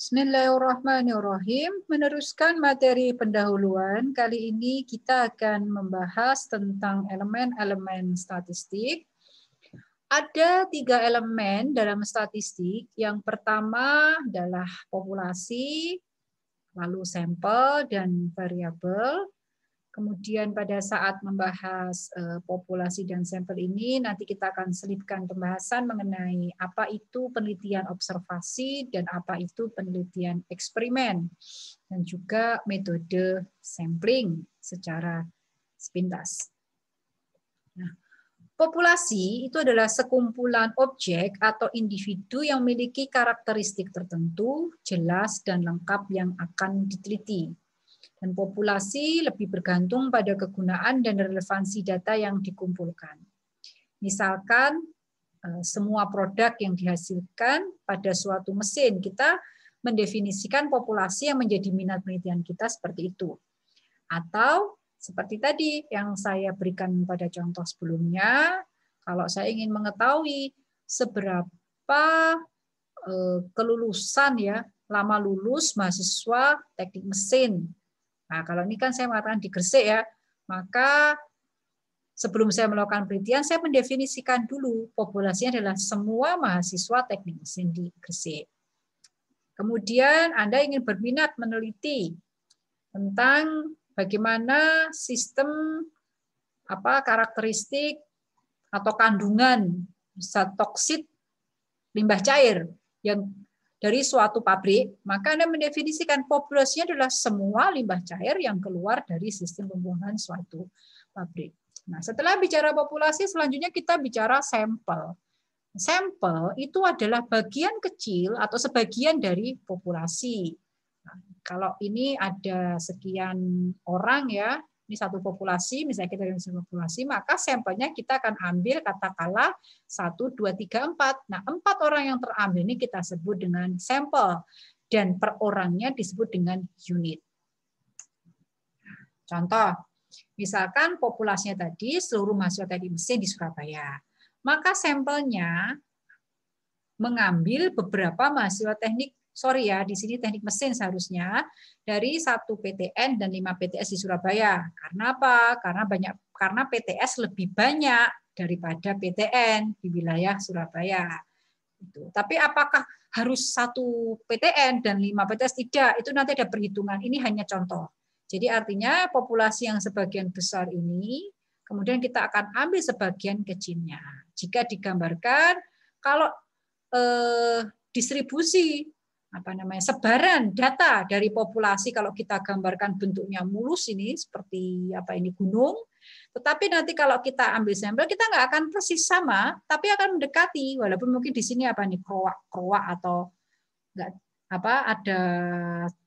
Bismillahirrahmanirrahim. Meneruskan materi pendahuluan, kali ini kita akan membahas tentang elemen-elemen statistik. Ada 3 elemen dalam statistik. Yang pertama adalah populasi, lalu sampel, dan variabel. Kemudian pada saat membahas populasi dan sampel ini, nanti kita akan selipkan pembahasan mengenai apa itu penelitian observasi dan apa itu penelitian eksperimen, dan juga metode sampling secara sepintas. Nah, populasi itu adalah sekumpulan objek atau individu yang memiliki karakteristik tertentu, jelas, dan lengkap yang akan diteliti. Dan populasi lebih bergantung pada kegunaan dan relevansi data yang dikumpulkan. Misalkan semua produk yang dihasilkan pada suatu mesin, kita mendefinisikan populasi yang menjadi minat penelitian kita seperti itu. Atau seperti tadi yang saya berikan pada contoh sebelumnya, kalau saya ingin mengetahui seberapa kelulusan ya, lama lulus mahasiswa teknik mesin. Nah, kalau ini kan saya mengatakan di Gresik ya, maka sebelum saya melakukan penelitian, saya mendefinisikan dulu populasinya adalah semua mahasiswa teknik mesin di Gresik. Kemudian Anda ingin berminat meneliti tentang bagaimana sistem karakteristik atau kandungan zat toksit limbah cair yang dari suatu pabrik, maka Anda mendefinisikan populasinya adalah semua limbah cair yang keluar dari sistem pembuangan suatu pabrik. Nah, setelah bicara populasi, selanjutnya kita bicara sampel. Sampel itu adalah bagian kecil atau sebagian dari populasi. Nah, kalau ini ada sekian orang ya, ini satu populasi, misalnya kita dari satu populasi, maka sampelnya kita akan ambil katakanlah 1, 2, 3, 4. Nah, 4 orang yang terambil ini kita sebut dengan sampel. Dan per orangnya disebut dengan unit. Contoh, misalkan populasinya tadi seluruh mahasiswa teknik mesin di Surabaya. Maka sampelnya mengambil beberapa mahasiswa di sini teknik mesin seharusnya dari 1 PTN dan 5 PTS di Surabaya. Karena apa? Karena PTS lebih banyak daripada PTN di wilayah Surabaya. Tapi apakah harus 1 PTN dan 5 PTS? Tidak, itu nanti ada perhitungan. Ini hanya contoh. Jadi artinya populasi yang sebagian besar ini, kemudian kita akan ambil sebagian kecilnya. Jika digambarkan, kalau distribusi sebaran data dari populasi, kalau kita gambarkan bentuknya mulus ini seperti gunung, tetapi nanti kalau kita ambil sampel kita nggak akan persis sama, tapi akan mendekati, walaupun mungkin di sini kroak atau nggak ada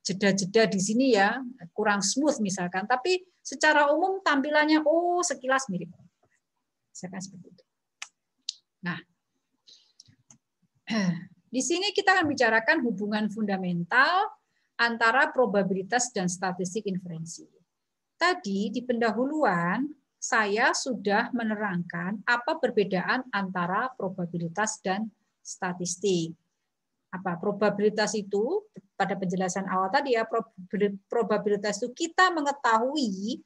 jeda-jeda di sini ya, kurang smooth misalkan, tapi secara umum tampilannya sekilas mirip. Misalkan seperti itu. Nah, di sini kita akan bicarakan hubungan fundamental antara probabilitas dan statistik inferensi. Tadi di pendahuluan saya sudah menerangkan apa perbedaan antara probabilitas dan statistik. Probabilitas itu pada penjelasan awal tadi ya, probabilitas itu kita mengetahui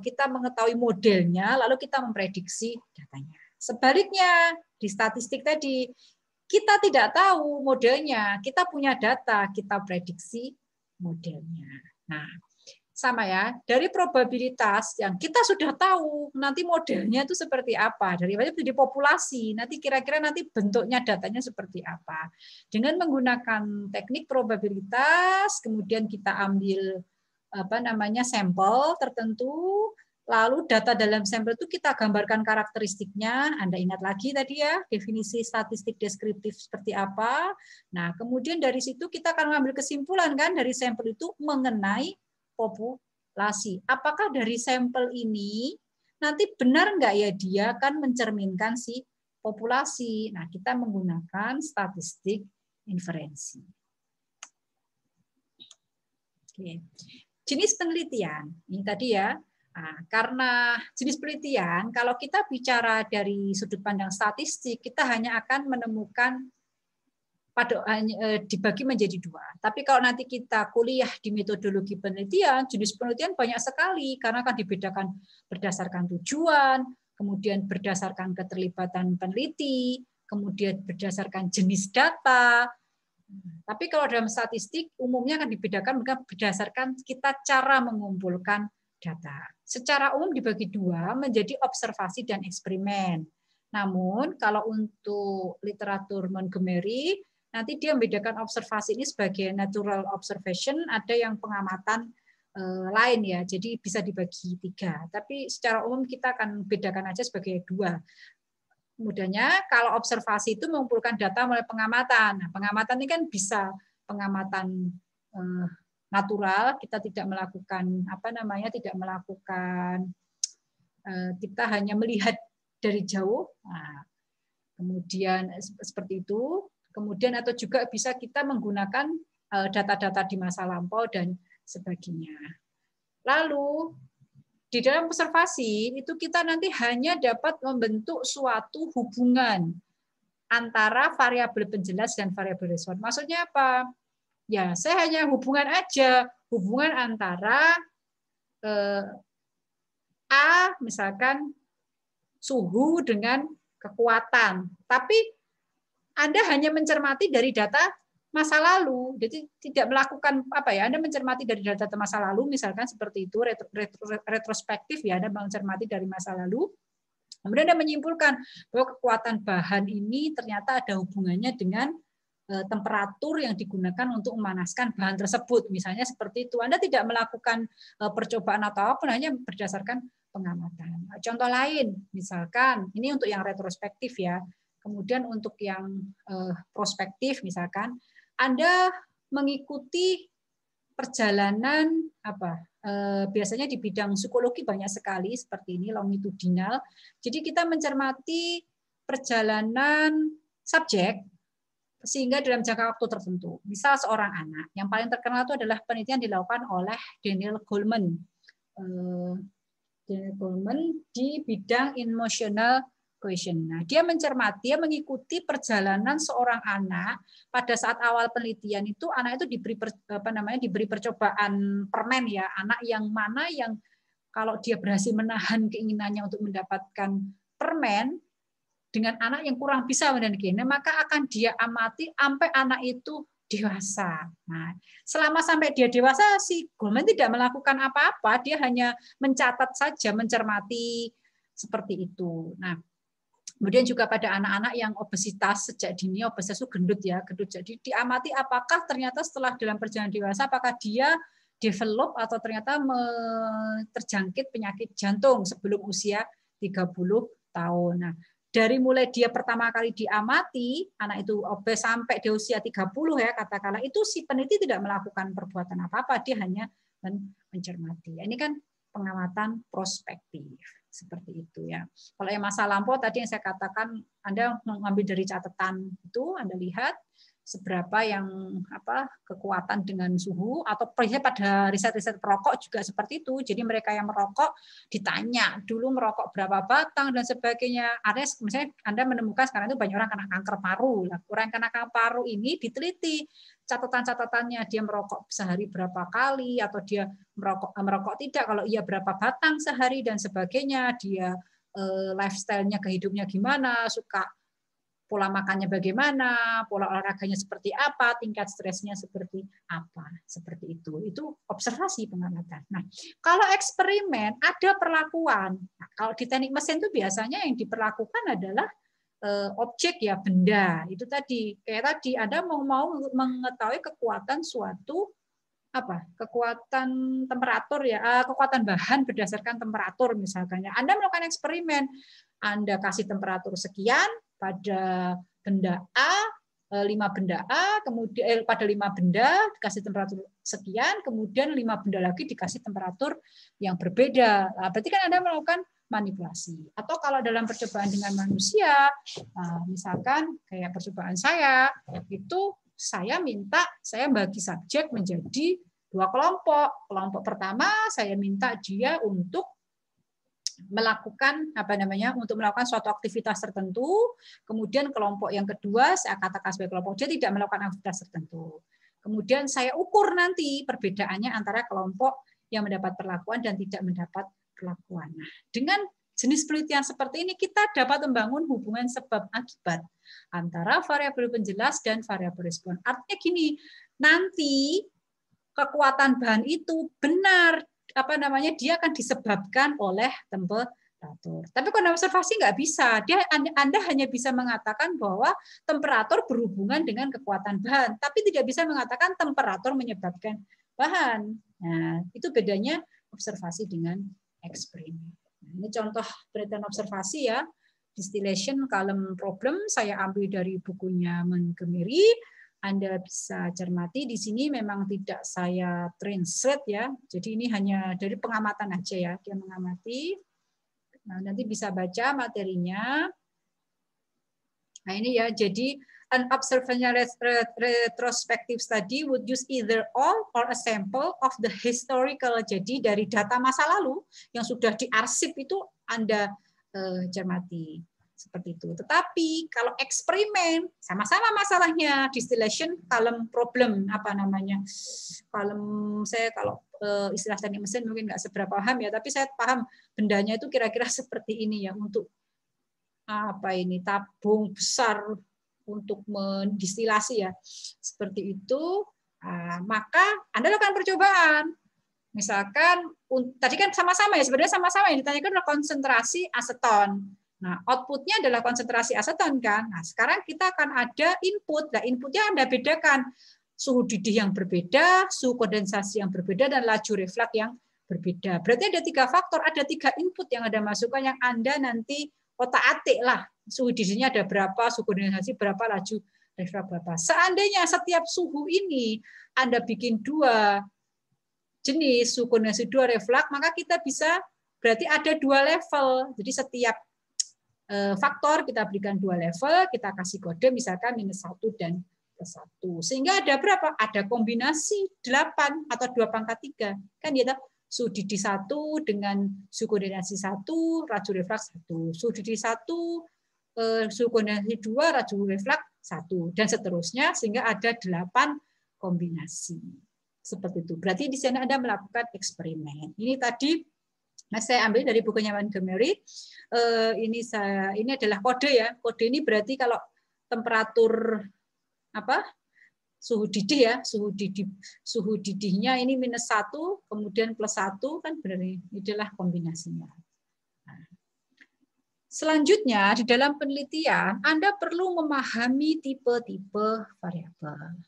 kita mengetahui modelnya, lalu kita memprediksi datanya. Sebaliknya, di statistik tadi, kita tidak tahu modelnya, kita punya data, kita prediksi modelnya. Nah, sama ya, dari probabilitas yang kita sudah tahu nanti modelnya itu seperti apa, dari populasi, nanti kira-kira nanti bentuknya datanya seperti apa. Dengan menggunakan teknik probabilitas, kemudian kita ambil sampel tertentu, lalu data dalam sampel itu kita gambarkan karakteristiknya. Anda ingat lagi tadi ya, definisi statistik deskriptif seperti apa. Nah, kemudian dari situ kita akan mengambil kesimpulan kan dari sampel itu mengenai populasi. Apakah dari sampel ini nanti benar nggak ya dia akan mencerminkan si populasi. Nah, kita menggunakan statistik inferensi. Oke. Jenis penelitian, ini tadi ya, karena jenis penelitian, kalau kita bicara dari sudut pandang statistik, kita hanya akan menemukan dibagi menjadi 2. Tapi kalau nanti kita kuliah di metodologi penelitian, jenis penelitian banyak sekali karena akan dibedakan berdasarkan tujuan, kemudian berdasarkan keterlibatan peneliti, kemudian berdasarkan jenis data. Tapi kalau dalam statistik umumnya akan dibedakan berdasarkan kita cara mengumpulkan data. Secara umum dibagi 2 menjadi observasi dan eksperimen. Namun kalau untuk literatur Montgomery nanti dia membedakan observasi ini sebagai natural observation, ada yang pengamatan lain ya, jadi bisa dibagi 3. Tapi secara umum kita akan bedakan aja sebagai 2. Mudahnya kalau observasi itu mengumpulkan data melalui pengamatan. Nah, pengamatan ini kan bisa pengamatan natural, kita tidak melakukan kita hanya melihat dari jauh. Nah, kemudian seperti itu. Kemudian atau juga bisa kita menggunakan data-data di masa lampau dan sebagainya. Lalu di dalam observasi itu kita nanti hanya dapat membentuk suatu hubungan antara variabel penjelas dan variabel respon. Maksudnya apa? Ya, saya hanya hubungan aja, hubungan antara A misalkan suhu dengan kekuatan. Tapi Anda hanya mencermati dari data masa lalu, jadi tidak melakukan Anda mencermati dari data masa lalu, misalkan seperti itu retrospektif ya, Anda mencermati dari masa lalu, kemudian Anda menyimpulkan bahwa kekuatan bahan ini ternyata ada hubungannya dengan temperatur yang digunakan untuk memanaskan bahan tersebut, misalnya seperti itu. Anda tidak melakukan percobaan atau apapun, hanya berdasarkan pengamatan. Contoh lain, misalkan ini untuk yang retrospektif ya. Kemudian untuk yang prospektif, misalkan Anda mengikuti perjalanan biasanya di bidang psikologi banyak sekali seperti ini longitudinal. Jadi kita mencermati perjalanan subjek sehingga dalam jangka waktu tertentu. Misal seorang anak, yang paling terkenal itu adalah penelitian dilakukan oleh Daniel Goleman. Daniel Goleman di bidang emotional question. Nah, dia mencermati, dia mengikuti perjalanan seorang anak pada saat awal penelitian itu, anak itu diberi percobaan permen ya, anak yang mana yang kalau dia berhasil menahan keinginannya untuk mendapatkan permen dengan anak yang kurang bisa menahan, maka akan dia amati sampai anak itu dewasa. Nah, selama sampai dia dewasa si Goleman tidak melakukan apa-apa, dia hanya mencatat saja, mencermati seperti itu. Nah, kemudian juga pada anak-anak yang obesitas sejak dini, obesitas itu gendut ya, gendut. Jadi diamati apakah ternyata setelah dalam perjalanan dewasa apakah dia develop atau ternyata terjangkit penyakit jantung sebelum usia 30 tahun. Nah, dari mulai dia pertama kali diamati, anak itu obes sampai di usia 30 ya katakanlah, itu si peneliti tidak melakukan perbuatan apa-apa, dia hanya mencermati. Ini kan pengamatan prospektif. Seperti itu ya. Kalau yang masa lampau tadi yang saya katakan, Anda mengambil dari catatan itu, Anda lihat seberapa yang kekuatan dengan suhu, atau pada riset-riset perokok juga seperti itu. Jadi mereka yang merokok ditanya dulu merokok berapa batang dan sebagainya. Ada misalnya Anda menemukan sekarang itu banyak orang kena kanker paru. Orang kena kanker paru ini diteliti catatan-catatannya, dia merokok sehari berapa kali, atau dia merokok tidak, kalau iya berapa batang sehari dan sebagainya, dia lifestyle-nya, kehidupnya gimana, suka pola makannya bagaimana, pola olahraganya seperti apa, tingkat stresnya seperti apa, seperti itu. Itu observasi pengamatan. Nah, kalau eksperimen ada perlakuan. Nah, kalau di teknik mesin itu biasanya yang diperlakukan adalah objek ya, benda. Itu tadi kayak tadi Anda mau mengetahui kekuatan suatu kekuatan temperatur ya, kekuatan bahan berdasarkan temperatur misalkan. Anda melakukan eksperimen, Anda kasih temperatur sekian pada benda A, 5 benda A, kemudian pada 5 benda dikasih temperatur sekian, kemudian 5 benda lagi dikasih temperatur yang berbeda. Nah, berarti kan Anda melakukan manipulasi. Atau kalau dalam percobaan dengan manusia, misalkan kayak percobaan saya, itu saya bagi subjek menjadi 2 kelompok. Kelompok pertama saya minta dia untuk melakukan untuk melakukan suatu aktivitas tertentu, kemudian kelompok yang kedua saya katakan sebagai kelompok dia tidak melakukan aktivitas tertentu. Kemudian saya ukur nanti perbedaannya antara kelompok yang mendapat perlakuan dan tidak mendapat perlakuan. Nah, dengan jenis penelitian seperti ini kita dapat membangun hubungan sebab akibat antara variabel penjelas dan variabel respon. Artinya gini, nanti kekuatan bahan itu benar dia akan disebabkan oleh temperatur. Tapi kalau observasi nggak bisa. Anda hanya bisa mengatakan bahwa temperatur berhubungan dengan kekuatan bahan, tapi tidak bisa mengatakan temperatur menyebabkan bahan. Nah, itu bedanya observasi dengan eksperimen. Nah, ini contoh penelitian observasi ya. Distillation column problem saya ambil dari bukunya Montgomery. Anda bisa cermati di sini memang tidak saya translate ya. Jadi ini hanya dari pengamatan aja ya. Dia mengamati. Nah, nanti bisa baca materinya. Nah, ini ya. Jadi an observational retrospective study would use either all or a sample of the historical. Jadi dari data masa lalu yang sudah diarsip itu Anda cermati. Seperti itu. Tetapi kalau eksperimen sama-sama masalahnya distillation column problem saya kalau istilah teknik mesin mungkin nggak seberapa paham ya, tapi saya paham bendanya itu kira-kira seperti ini ya, untuk tabung besar untuk mendistilasi ya seperti itu. Maka Anda lakukan percobaan. Misalkan tadi kan sama-sama ya, sebenarnya sama-sama yang ditanyakan adalah konsentrasi aseton. Nah, outputnya adalah konsentrasi aseton kan. Nah, sekarang kita akan ada input. Nah, inputnya Anda bedakan suhu didih yang berbeda, suhu kondensasi yang berbeda, dan laju reflux yang berbeda. Berarti ada 3 faktor, ada 3 input yang Anda masukkan yang Anda nanti otak-atik lah. Suhu didihnya ada berapa, suhu kondensasi berapa, laju reflux berapa. Seandainya setiap suhu ini Anda bikin 2 jenis, suhu kondensasi 2 reflux, maka kita bisa berarti ada 2 level. Jadi setiap faktor kita berikan 2 level, kita kasih kode misalkan -1 dan +1. Sehingga ada berapa? Ada kombinasi 8 atau 2 pangkat 3. Kan ya, suhu didih 1 dengan suhu kondensasi 1, laju reflux 1. Suhu didih 1, suhu kondensasi 2, laju reflux 1. Dan seterusnya sehingga ada 8 kombinasi. Seperti itu. Berarti di sana Anda melakukan eksperimen. Ini tadi saya ambil dari bukunya Montgomery. Ini adalah kode ya. Kode ini berarti kalau temperatur suhu didih ya, suhu didihnya ini -1, kemudian +1 kan berarti inilah kombinasinya. Nah, selanjutnya di dalam penelitian Anda perlu memahami tipe-tipe variabel.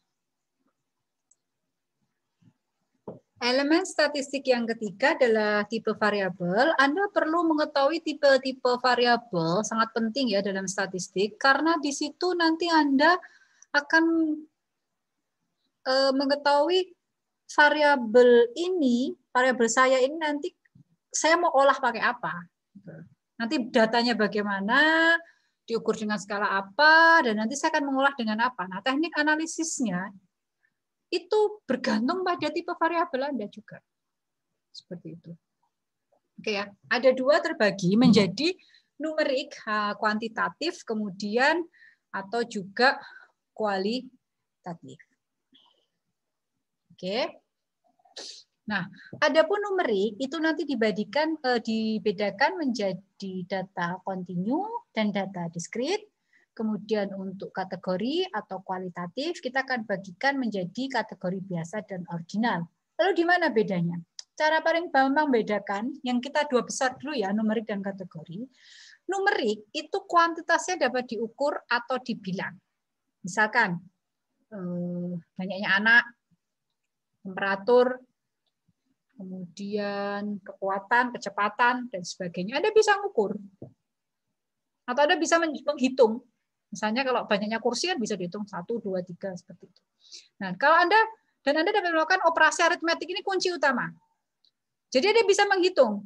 Elemen statistik yang ketiga adalah tipe variabel. Anda perlu mengetahui tipe-tipe variabel, sangat penting ya dalam statistik, karena di situ nanti Anda akan mengetahui variabel saya ini nanti saya mau olah pakai apa. Nanti datanya bagaimana, diukur dengan skala apa, dan nanti saya akan mengolah dengan apa. Nah, teknik analisisnya itu bergantung pada tipe variabel Anda juga. Seperti itu. Oke ya, ada 2 terbagi menjadi numerik, kuantitatif, kemudian atau juga kualitatif. Oke. Nah, adapun numerik itu nanti dibedakan menjadi data kontinu dan data diskrit. Kemudian untuk kategori atau kualitatif, kita akan bagikan menjadi kategori biasa dan ordinal. Lalu di mana bedanya? Cara paling gampang membedakan, yang kita 2 besar dulu ya, numerik dan kategori. Numerik itu kuantitasnya dapat diukur atau dibilang. Misalkan, banyaknya anak, temperatur, kemudian kekuatan, kecepatan, dan sebagainya. Anda bisa mengukur. Atau Anda bisa menghitung. Misalnya kalau banyaknya kursi kan bisa dihitung 1, 2, 3 seperti itu. Nah, kalau Anda dapat melakukan operasi aritmetik ini kunci utama. Jadi Anda bisa menghitung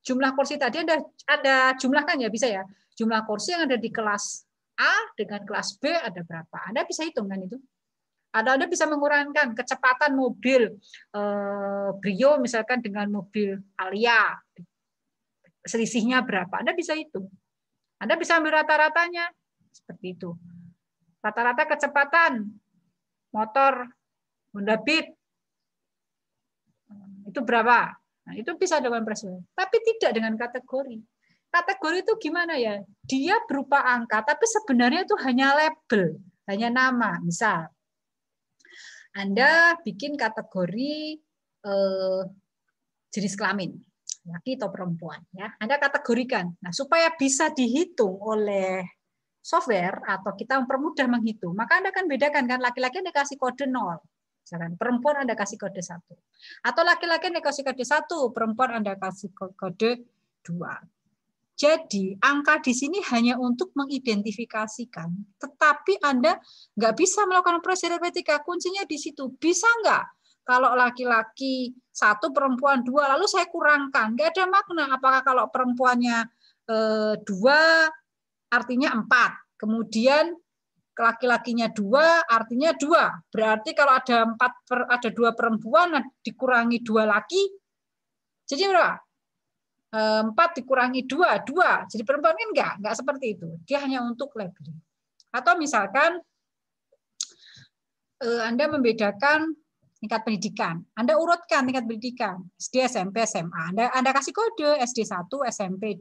jumlah kursi tadi ada jumlahkan ya bisa ya. Jumlah kursi yang ada di kelas A dengan kelas B ada berapa? Anda bisa hitung kan itu. Anda bisa mengurangi kecepatan mobil Brio misalkan dengan mobil Alia. selisihnya berapa. Anda bisa hitung. Anda bisa ambil rata-ratanya. Seperti itu. Rata-rata kecepatan motor Honda Beat itu berapa? Nah, itu bisa dengan presentasi. Tapi tidak dengan kategori. Kategori itu gimana ya? Dia berupa angka, tapi sebenarnya itu hanya label, hanya nama. Misal, Anda bikin kategori jenis kelamin, laki atau perempuan. Ya, Anda kategorikan. Nah, supaya bisa dihitung oleh software atau kita mempermudah menghitung, maka Anda akan bedakan kan, laki-laki Anda kasih kode 0. Misalkan perempuan Anda kasih kode 1. Atau laki-laki Anda kasih kode 1, perempuan Anda kasih kode 2. Jadi angka di sini hanya untuk mengidentifikasikan, tetapi Anda nggak bisa melakukan operasi aritmetika. Kuncinya di situ. Bisa nggak? Kalau laki-laki 1, perempuan 2, lalu saya kurangkan, nggak ada makna. Apakah kalau perempuannya 2 artinya 4, kemudian laki-lakinya 2 artinya 2. Berarti kalau ada 2 perempuan dikurangi 2 laki, jadi berapa? 4 dikurangi 2, 2. Jadi perempuan kan enggak seperti itu. Dia hanya untuk labeling. Atau misalkan Anda membedakan tingkat pendidikan. Anda urutkan tingkat pendidikan. SD, SMP, SMA. Anda kasih kode SD 1, SMP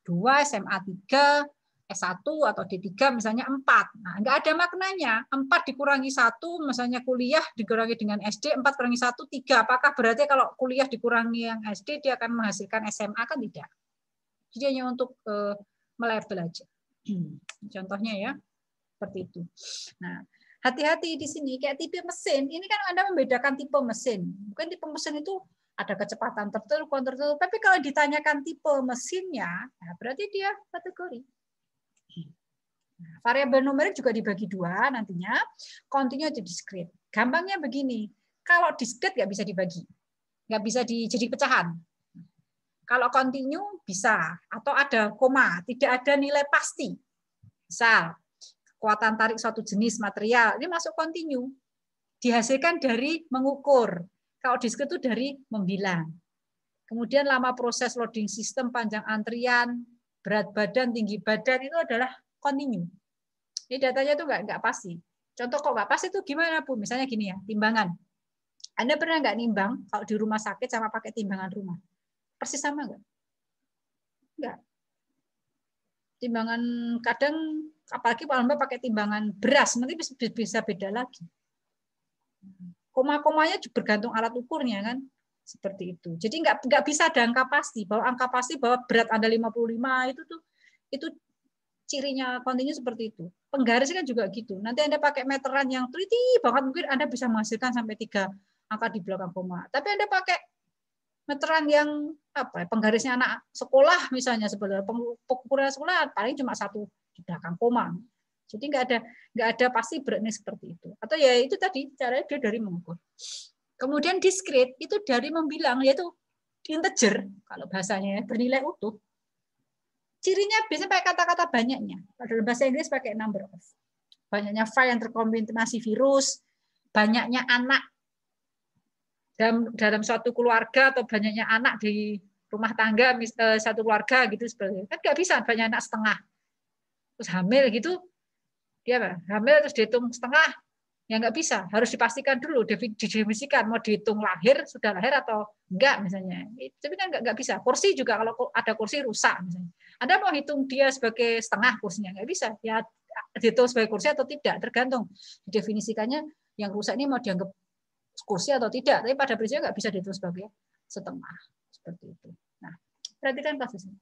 2, SMA 3, S1 atau D3 misalnya 4. Nah, enggak ada maknanya. 4 dikurangi 1 misalnya kuliah dikurangi dengan SD, 4 kurangi 1, 3. Apakah berarti kalau kuliah dikurangi yang SD dia akan menghasilkan SMA? Kan tidak. Jadi hanya untuk melabel aja. Contohnya ya, seperti itu. Nah, hati-hati di sini kayak tipe mesin. Ini kan Anda membedakan tipe mesin. Bukan tipe mesin itu ada kecepatan tertentu, tapi kalau ditanyakan tipe mesinnya, nah berarti dia kategori. Variabel numerik juga dibagi 2 nantinya, continue atau discrete. Gampangnya begini, kalau discrete nggak bisa dibagi, nggak bisa jadi pecahan. Kalau continue bisa, atau ada koma, tidak ada nilai pasti. Misal, kekuatan tarik suatu jenis material, ini masuk continue. Dihasilkan dari mengukur. Kalau discrete itu dari membilang. Kemudian lama proses loading system, panjang antrian, berat badan, tinggi badan, itu adalah continue. Ini datanya itu nggak pasti. Contoh kok nggak pasti itu gimana, Bu? Misalnya gini ya, timbangan. Anda pernah nggak nimbang kalau di rumah sakit sama pakai timbangan rumah? Persis sama nggak? Nggak. Timbangan kadang, apalagi kalau Anda pakai timbangan beras, nanti bisa beda lagi. Koma-komanya bergantung alat ukurnya kan. Seperti itu. Jadi nggak bisa ada angka pasti. Bahwa angka pasti bahwa berat Anda 55 itu cirinya continue seperti itu. Penggaris kan juga gitu. Nanti Anda pakai meteran yang teliti banget, mungkin Anda bisa menghasilkan sampai 3 angka di belakang koma. Tapi Anda pakai meteran yang penggarisnya anak sekolah misalnya, sebenarnya pengukuran sekolah paling cuma 1 di belakang koma. Jadi nggak ada pasti beratnya seperti itu. Atau ya itu tadi caranya dia dari mengukur. Kemudian discrete itu dari membilang, yaitu integer kalau bahasanya bernilai utuh. Cirinya biasanya pakai kata-kata banyaknya. Dalam bahasa Inggris pakai number of. Banyaknya file yang terkontaminasi virus, banyaknya anak dalam suatu keluarga atau banyaknya anak di rumah tangga satu keluarga gitu seperti itu. Kan nggak bisa banyak anak setengah. Terus hamil gitu, dia hamil terus dihitung setengah. Ya nggak bisa, harus dipastikan dulu, didefinisikan mau dihitung sudah lahir atau enggak misalnya. Tapi kan nggak bisa. Kursi juga kalau ada kursi rusak misalnya. Anda mau hitung dia sebagai setengah kursinya nggak bisa. Ya dihitung sebagai kursi atau tidak tergantung didefinisikannya yang rusak ini mau dianggap kursi atau tidak. Tapi pada prinsipnya nggak bisa dihitung sebagai setengah seperti itu. Nah, perhatikan kasusnya.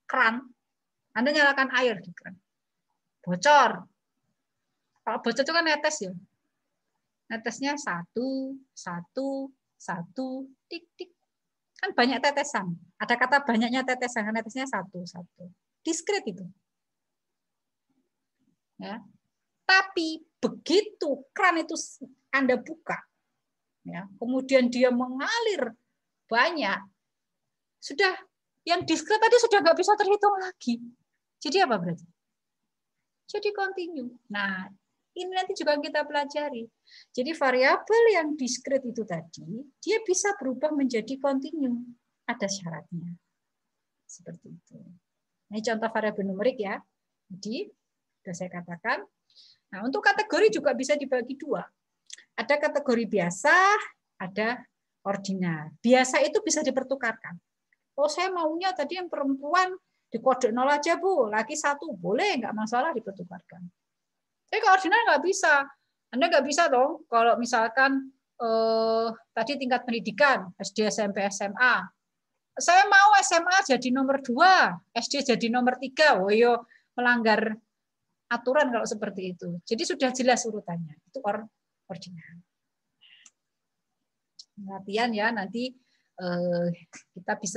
Keran, Anda nyalakan air di keran, bocor. Kalau bocor itu kan netes ya. Netesnya 1, 1, 1, tik, tik. Kan banyak tetesan. Ada kata banyaknya tetesan, netesnya 1, 1. Discrete itu. Ya. Tapi begitu keran itu Anda buka, ya, kemudian dia mengalir banyak, sudah yang discrete tadi sudah nggak bisa terhitung lagi. Jadi apa berarti? Jadi continue. Nah, ini nanti juga kita pelajari. Jadi variabel yang discrete itu tadi, dia bisa berubah menjadi continue. Ada syaratnya. Seperti itu. Ini contoh variabel numerik ya. Jadi, sudah saya katakan. Nah, untuk kategori juga bisa dibagi dua. Ada kategori biasa, ada ordinal. Biasa itu bisa dipertukarkan. Oh, saya maunya tadi yang perempuan di kode 0 aja, Bu. Laki 1. Boleh, nggak masalah dipertukarkan. Tapi kalau ordinal nggak bisa. Anda nggak bisa dong. Kalau misalkan tadi tingkat pendidikan, SD, SMP, SMA. Saya mau SMA jadi nomor 2, SD jadi nomor 3. Oh, yo, melanggar aturan kalau seperti itu. Jadi sudah jelas urutannya. Itu ordinal. Latihan ya, nanti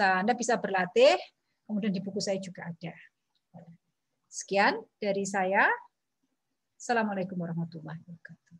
Anda bisa berlatih, kemudian di buku saya juga ada. Sekian dari saya. Assalamualaikum warahmatullahi wabarakatuh.